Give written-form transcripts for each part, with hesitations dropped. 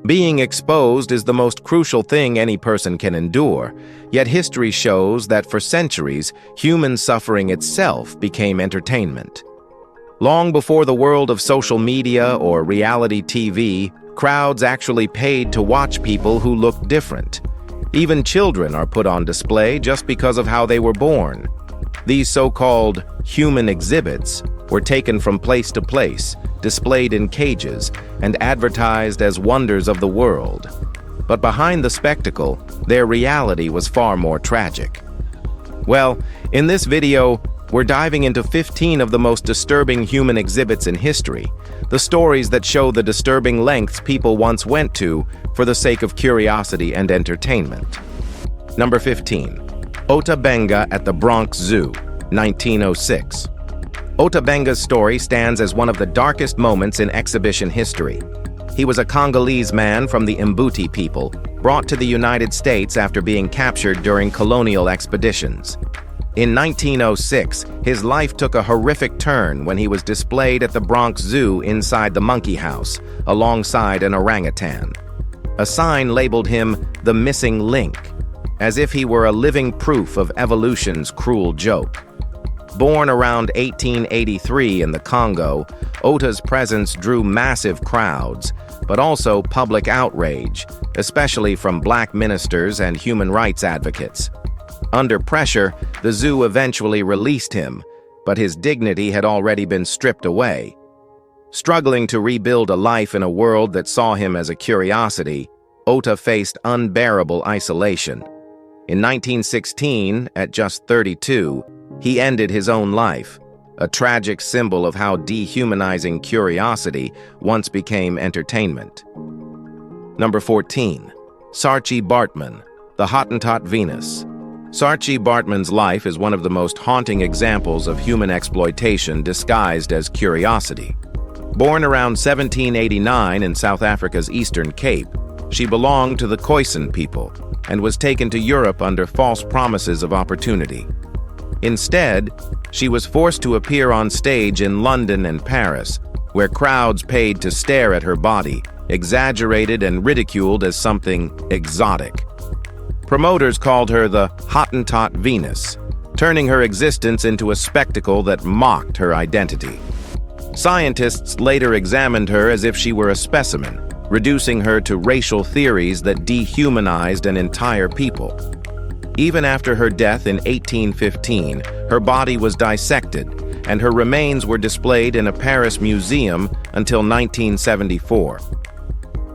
Being exposed is the most crucial thing any person can endure, yet history shows that for centuries, human suffering itself became entertainment. Long before the world of social media or reality TV, crowds actually paid to watch people who looked different. Even children are put on display just because of how they were born. These so-called human exhibits were taken from place to place, displayed in cages, and advertised as wonders of the world. But behind the spectacle, their reality was far more tragic. Well, in this video, we're diving into 15 of the most disturbing human exhibits in history, the stories that show the disturbing lengths people once went to for the sake of curiosity and entertainment. Number 15. Ota Benga at the Bronx Zoo, 1906. Ota Benga's story stands as one of the darkest moments in exhibition history. He was a Congolese man from the Mbuti people, brought to the United States after being captured during colonial expeditions. In 1906, his life took a horrific turn when he was displayed at the Bronx Zoo inside the monkey house, alongside an orangutan. A sign labeled him the missing link, as if he were a living proof of evolution's cruel joke. Born around 1883 in the Congo, Ota's presence drew massive crowds, but also public outrage, especially from black ministers and human rights advocates. Under pressure, the zoo eventually released him, but his dignity had already been stripped away. Struggling to rebuild a life in a world that saw him as a curiosity, Ota faced unbearable isolation. In 1916, at just 32, he ended his own life, a tragic symbol of how dehumanizing curiosity once became entertainment. Number 14. Saartjie Baartman, the Hottentot Venus. Saartjie Baartman's life is one of the most haunting examples of human exploitation disguised as curiosity. Born around 1789 in South Africa's Eastern Cape, she belonged to the Khoisan people and was taken to Europe under false promises of opportunity. Instead, she was forced to appear on stage in London and Paris, where crowds paid to stare at her body, exaggerated and ridiculed as something exotic. Promoters called her the Hottentot Venus, turning her existence into a spectacle that mocked her identity. Scientists later examined her as if she were a specimen, reducing her to racial theories that dehumanized an entire people. Even after her death in 1815, her body was dissected, and her remains were displayed in a Paris museum until 1974.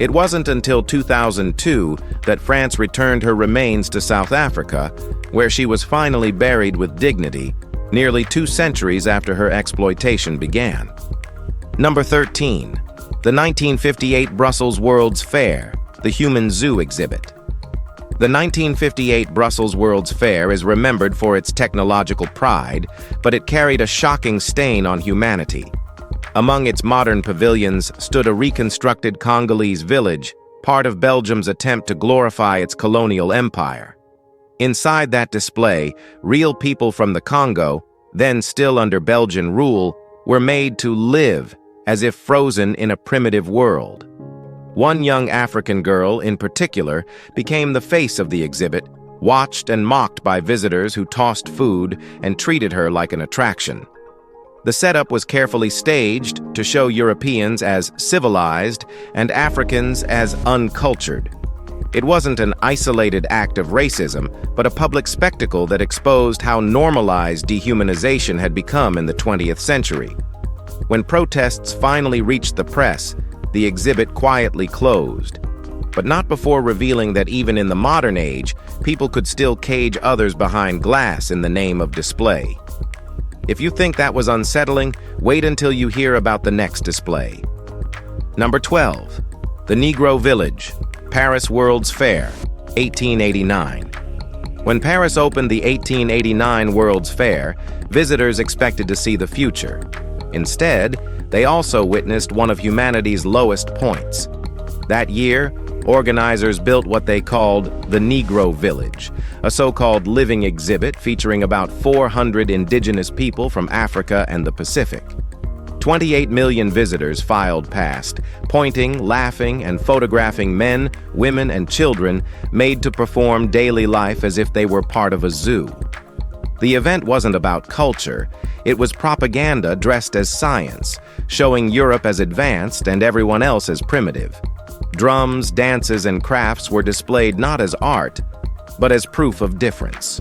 It wasn't until 2002 that France returned her remains to South Africa, where she was finally buried with dignity, nearly 2 centuries after her exploitation began. Number 13. The 1958 Brussels World's Fair, the Human Zoo exhibit. The 1958 Brussels World's Fair is remembered for its technological pride, but it carried a shocking stain on humanity. Among its modern pavilions stood a reconstructed Congolese village, part of Belgium's attempt to glorify its colonial empire. Inside that display, real people from the Congo, then still under Belgian rule, were made to live as if frozen in a primitive world. One young African girl, in particular, became the face of the exhibit, watched and mocked by visitors who tossed food and treated her like an attraction. The setup was carefully staged to show Europeans as civilized and Africans as uncultured. It wasn't an isolated act of racism, but a public spectacle that exposed how normalized dehumanization had become in the 20th century. When protests finally reached the press, the exhibit quietly closed, but not before revealing that even in the modern age, people could still cage others behind glass in the name of display. If you think that was unsettling, wait until you hear about the next display. Number 12. The Negro Village, Paris World's Fair, 1889. When Paris opened the 1889 World's Fair, visitors expected to see the future. Instead, they also witnessed one of humanity's lowest points. That year, organizers built what they called the Negro Village, a so-called living exhibit featuring about 400 indigenous people from Africa and the Pacific. 28 million visitors filed past, pointing, laughing, and photographing men, women, and children made to perform daily life as if they were part of a zoo. The event wasn't about culture, it was propaganda dressed as science, showing Europe as advanced and everyone else as primitive. Drums, dances, and crafts were displayed not as art, but as proof of difference.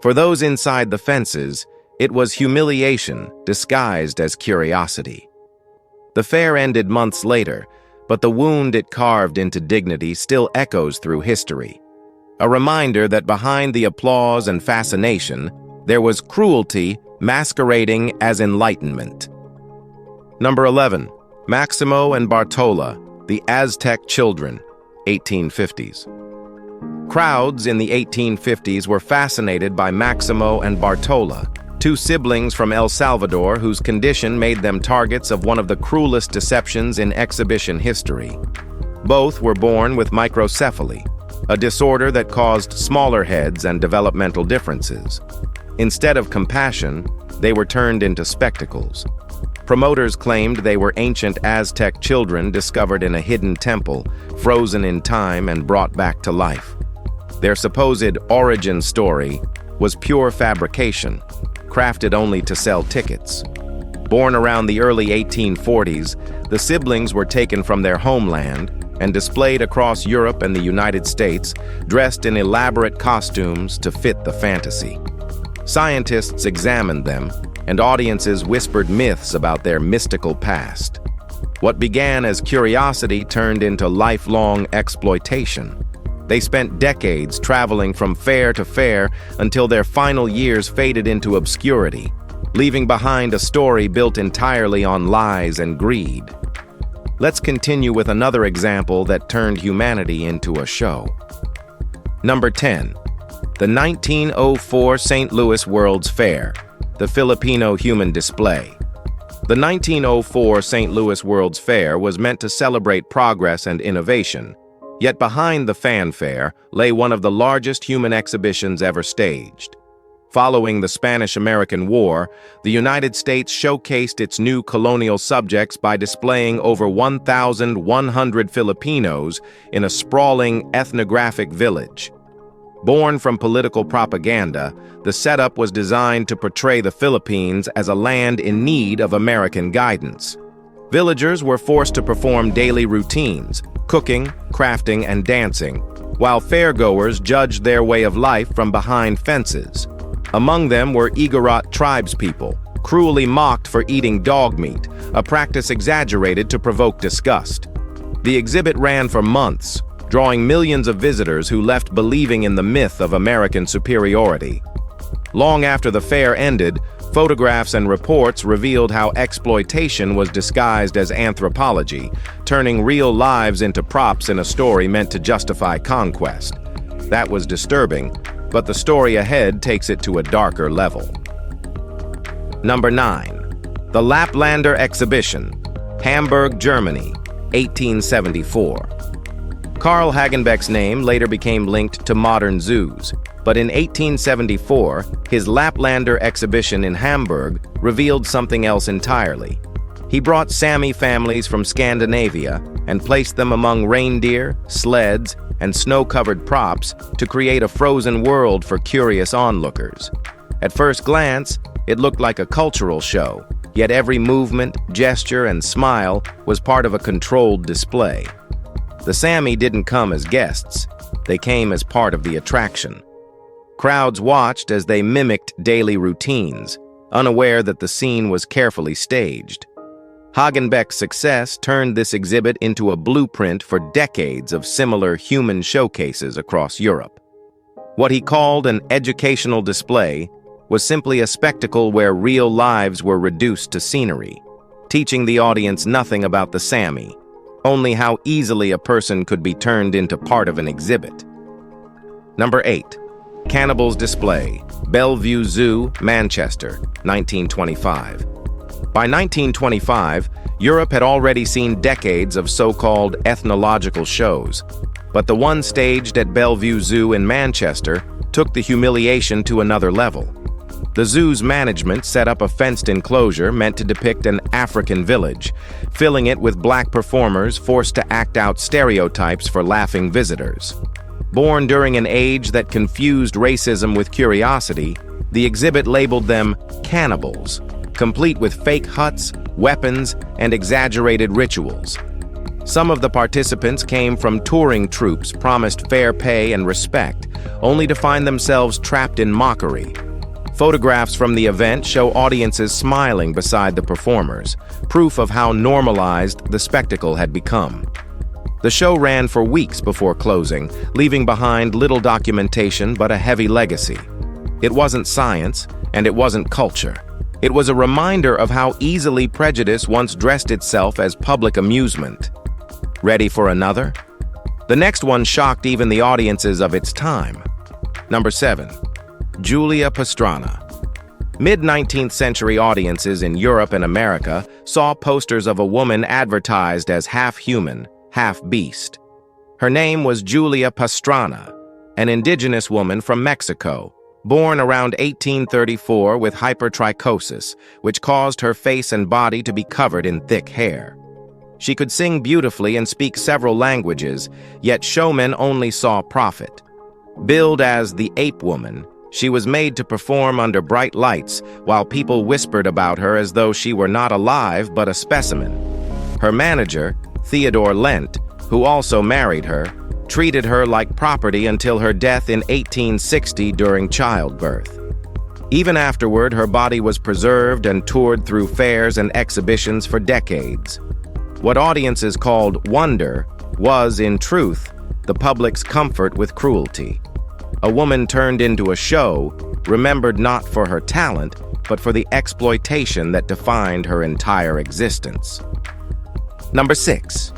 For those inside the fences, it was humiliation disguised as curiosity. The fair ended months later, but the wound it carved into dignity still echoes through history. A reminder that behind the applause and fascination, there was cruelty masquerading as enlightenment. Number 11. Maximo and Bartola, the Aztec Children, 1850s. Crowds in the 1850s were fascinated by Maximo and Bartola, two siblings from El Salvador whose condition made them targets of one of the cruelest deceptions in exhibition history. Both were born with microcephaly, a disorder that caused smaller heads and developmental differences. Instead of compassion, they were turned into spectacles. Promoters claimed they were ancient Aztec children discovered in a hidden temple, frozen in time and brought back to life. Their supposed origin story was pure fabrication, crafted only to sell tickets. Born around the early 1840s, the siblings were taken from their homeland and displayed across Europe and the United States, dressed in elaborate costumes to fit the fantasy. Scientists examined them, and audiences whispered myths about their mystical past. What began as curiosity turned into lifelong exploitation. They spent decades traveling from fair to fair until their final years faded into obscurity, leaving behind a story built entirely on lies and greed. Let's continue with another example that turned humanity into a show. Number 10. The 1904 St. Louis World's Fair, the Filipino Human Display. The 1904 St. Louis World's Fair was meant to celebrate progress and innovation, yet behind the fanfare lay one of the largest human exhibitions ever staged. Following the Spanish-American War, the United States showcased its new colonial subjects by displaying over 1,100 Filipinos in a sprawling ethnographic village. Born from political propaganda, the setup was designed to portray the Philippines as a land in need of American guidance. Villagers were forced to perform daily routines, cooking, crafting, and dancing, while fairgoers judged their way of life from behind fences. Among them were Igorot tribespeople, cruelly mocked for eating dog meat, a practice exaggerated to provoke disgust. The exhibit ran for months, drawing millions of visitors who left believing in the myth of American superiority. Long after the fair ended, photographs and reports revealed how exploitation was disguised as anthropology, turning real lives into props in a story meant to justify conquest. That was disturbing, but the story ahead takes it to a darker level. Number 9. The Laplander Exhibition, Hamburg, Germany, 1874. Carl Hagenbeck's name later became linked to modern zoos, but in 1874, his Laplander exhibition in Hamburg revealed something else entirely. He brought Sami families from Scandinavia and placed them among reindeer, sleds, and snow-covered props to create a frozen world for curious onlookers. At first glance, it looked like a cultural show, yet every movement, gesture, and smile was part of a controlled display. The Sami didn't come as guests, they came as part of the attraction. Crowds watched as they mimicked daily routines, unaware that the scene was carefully staged. Hagenbeck's success turned this exhibit into a blueprint for decades of similar human showcases across Europe. What he called an educational display was simply a spectacle where real lives were reduced to scenery, teaching the audience nothing about the Sami, only how easily a person could be turned into part of an exhibit. Number 8. Cannibals Display, Bellevue Zoo, Manchester, 1925. By 1925, Europe had already seen decades of so-called ethnological shows, but the one staged at Bellevue Zoo in Manchester took the humiliation to another level. The zoo's management set up a fenced enclosure meant to depict an African village, filling it with black performers forced to act out stereotypes for laughing visitors. Born during an age that confused racism with curiosity, the exhibit labeled them cannibals, complete with fake huts, weapons, and exaggerated rituals. Some of the participants came from touring troupes promised fair pay and respect, only to find themselves trapped in mockery. Photographs from the event show audiences smiling beside the performers, proof of how normalized the spectacle had become. The show ran for weeks before closing, leaving behind little documentation but a heavy legacy. It wasn't science, and it wasn't culture. It was a reminder of how easily prejudice once dressed itself as public amusement. Ready for another? The next one shocked even the audiences of its time. Number 7. Julia Pastrana. Mid-19th century audiences in Europe and America saw posters of a woman advertised as half-human, half-beast. Her name was Julia Pastrana, an indigenous woman from Mexico, born around 1834 with hypertrichosis, which caused her face and body to be covered in thick hair. She could sing beautifully and speak several languages, yet showmen only saw profit. Billed as the Ape Woman, she was made to perform under bright lights while people whispered about her as though she were not alive but a specimen. Her manager, Theodore Lent, who also married her, treated her like property until her death in 1860 during childbirth. Even afterward, her body was preserved and toured through fairs and exhibitions for decades. What audiences called wonder was, in truth, the public's comfort with cruelty. A woman turned into a show, remembered not for her talent, but for the exploitation that defined her entire existence. Number 6.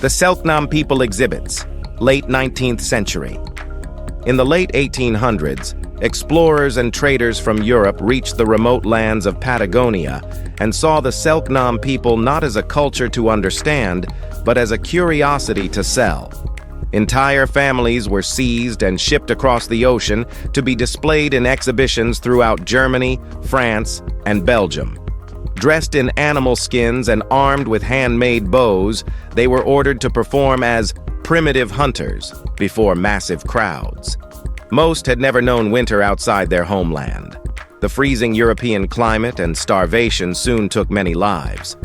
The Selknam People Exhibits, late 19th century. In the late 1800s, explorers and traders from Europe reached the remote lands of Patagonia and saw the Selknam people not as a culture to understand, but as a curiosity to sell. Entire families were seized and shipped across the ocean to be displayed in exhibitions throughout Germany, France, and Belgium. Dressed in animal skins and armed with handmade bows, they were ordered to perform as primitive hunters before massive crowds. Most had never known winter outside their homeland. The freezing European climate and starvation soon took many lives.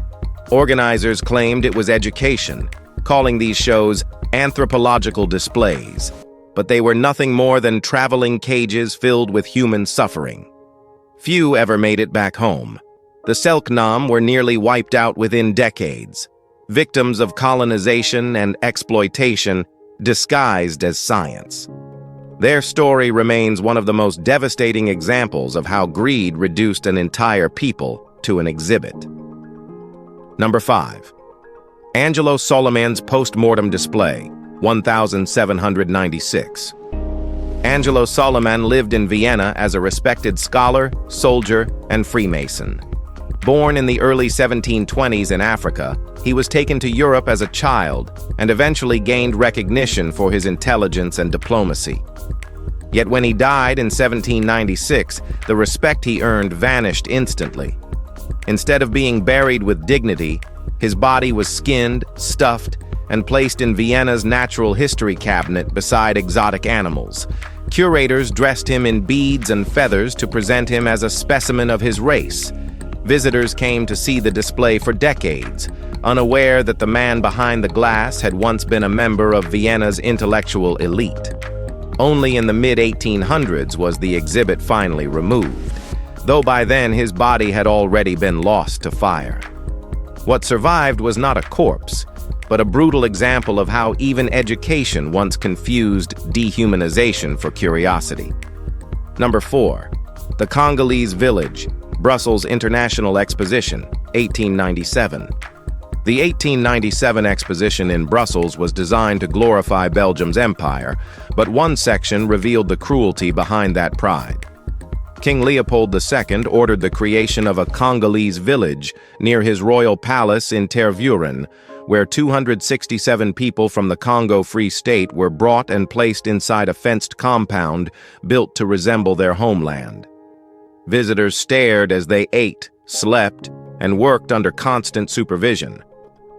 Organizers claimed it was education, calling these shows anthropological displays, but they were nothing more than traveling cages filled with human suffering. Few ever made it back home. The Selknam were nearly wiped out within decades, victims of colonization and exploitation disguised as science. Their story remains one of the most devastating examples of how greed reduced an entire people to an exhibit. Number 5. Angelo Soliman's Post-Mortem Display, 1796. Angelo Soliman lived in Vienna as a respected scholar, soldier, and Freemason. Born in the early 1720s in Africa, he was taken to Europe as a child and eventually gained recognition for his intelligence and diplomacy. Yet when he died in 1796, the respect he earned vanished instantly. Instead of being buried with dignity, his body was skinned, stuffed, and placed in Vienna's natural history cabinet beside exotic animals. Curators dressed him in beads and feathers to present him as a specimen of his race. Visitors came to see the display for decades, unaware that the man behind the glass had once been a member of Vienna's intellectual elite. Only in the mid-1800s was the exhibit finally removed, though by then his body had already been lost to fire. What survived was not a corpse, but a brutal example of how even education once confused dehumanization for curiosity. Number 4. The Congolese Village, Brussels International Exposition, 1897. The 1897 exposition in Brussels was designed to glorify Belgium's empire, but one section revealed the cruelty behind that pride. King Leopold II ordered the creation of a Congolese village near his royal palace in Tervuren, where 267 people from the Congo Free State were brought and placed inside a fenced compound built to resemble their homeland. Visitors stared as they ate, slept, and worked under constant supervision.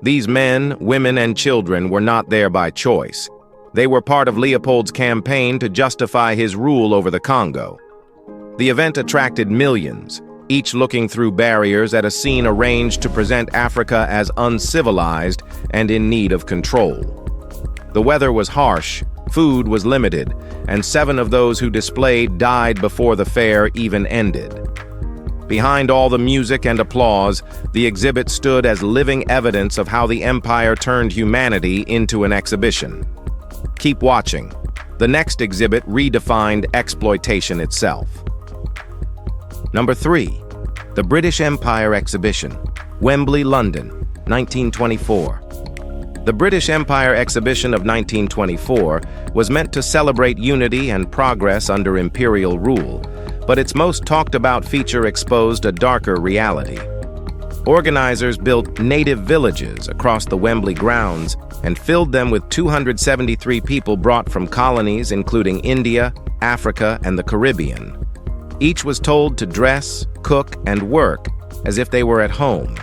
These men, women, and children were not there by choice. They were part of Leopold's campaign to justify his rule over the Congo. The event attracted millions, each looking through barriers at a scene arranged to present Africa as uncivilized and in need of control. The weather was harsh, food was limited, and 7 of those who displayed died before the fair even ended. Behind all the music and applause, the exhibit stood as living evidence of how the empire turned humanity into an exhibition. Keep watching. The next exhibit redefined exploitation itself. Number 3. The British Empire Exhibition, Wembley, London, 1924. The British Empire Exhibition of 1924 was meant to celebrate unity and progress under imperial rule, but its most talked-about feature exposed a darker reality. Organizers built native villages across the Wembley grounds and filled them with 273 people brought from colonies including India, Africa, and the Caribbean. Each was told to dress, cook, and work as if they were at home,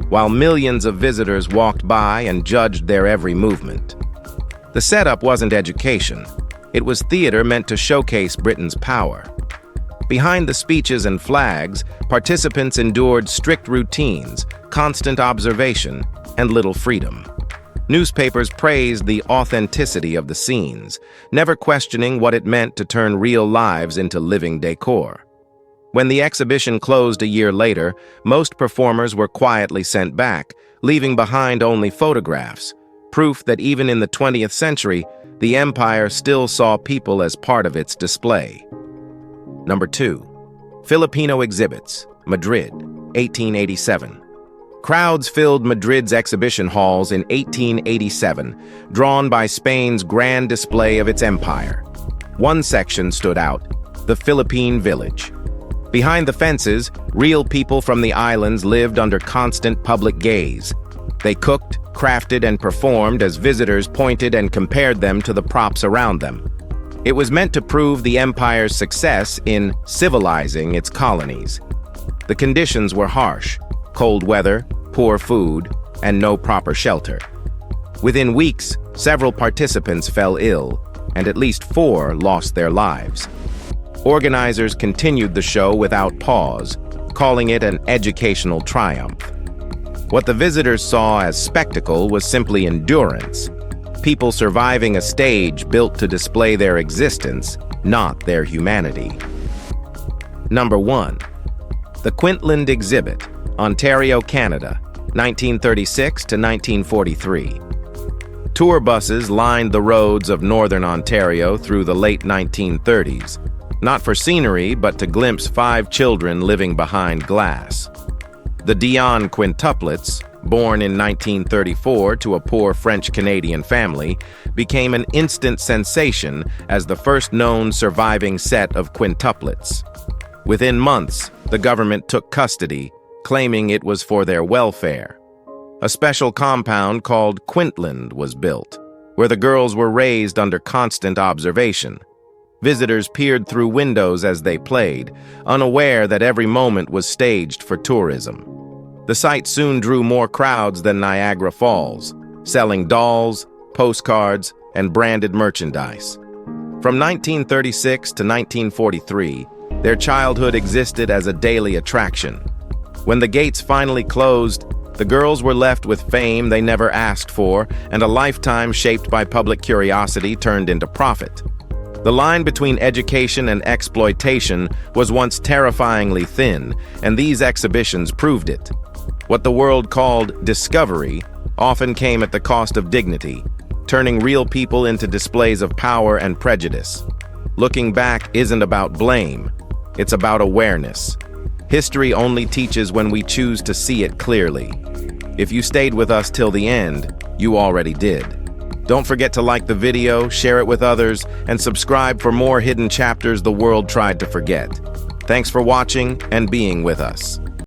while millions of visitors walked by and judged their every movement. The setup wasn't education. It was theater meant to showcase Britain's power. Behind the speeches and flags, participants endured strict routines, constant observation, and little freedom. Newspapers praised the authenticity of the scenes, never questioning what it meant to turn real lives into living decor. When the exhibition closed a year later, most performers were quietly sent back, leaving behind only photographs, proof that even in the 20th century, the empire still saw people as part of its display. Number 2. Filipino Exhibits, Madrid, 1887. Crowds filled Madrid's exhibition halls in 1887, drawn by Spain's grand display of its empire. One section stood out, the Philippine Village. Behind the fences, real people from the islands lived under constant public gaze. They cooked, crafted, and performed as visitors pointed and compared them to the props around them. It was meant to prove the empire's success in civilizing its colonies. The conditions were harsh: cold weather, poor food, and no proper shelter. Within weeks, several participants fell ill, and at least 4 lost their lives. Organizers continued the show without pause, calling it an educational triumph. What the visitors saw as spectacle was simply endurance, people surviving a stage built to display their existence, not their humanity. Number 1. The Quintland Exhibit, Ontario, Canada, 1936 to 1943. Tour buses lined the roads of northern Ontario through the late 1930s, not for scenery, but to glimpse 5 children living behind glass. The Dion quintuplets, born in 1934 to a poor French-Canadian family, became an instant sensation as the first known surviving set of quintuplets. Within months, the government took custody, claiming it was for their welfare. A special compound called Quintland was built, where the girls were raised under constant observation. Visitors peered through windows as they played, unaware that every moment was staged for tourism. The site soon drew more crowds than Niagara Falls, selling dolls, postcards, and branded merchandise. From 1936 to 1943, their childhood existed as a daily attraction. When the gates finally closed, the girls were left with fame they never asked for and a lifetime shaped by public curiosity turned into profit. The line between education and exploitation was once terrifyingly thin, and these exhibitions proved it. What the world called discovery often came at the cost of dignity, turning real people into displays of power and prejudice. Looking back isn't about blame, it's about awareness. History only teaches when we choose to see it clearly. If you stayed with us till the end, you already did. Don't forget to like the video, share it with others, and subscribe for more hidden chapters the world tried to forget. Thanks for watching and being with us.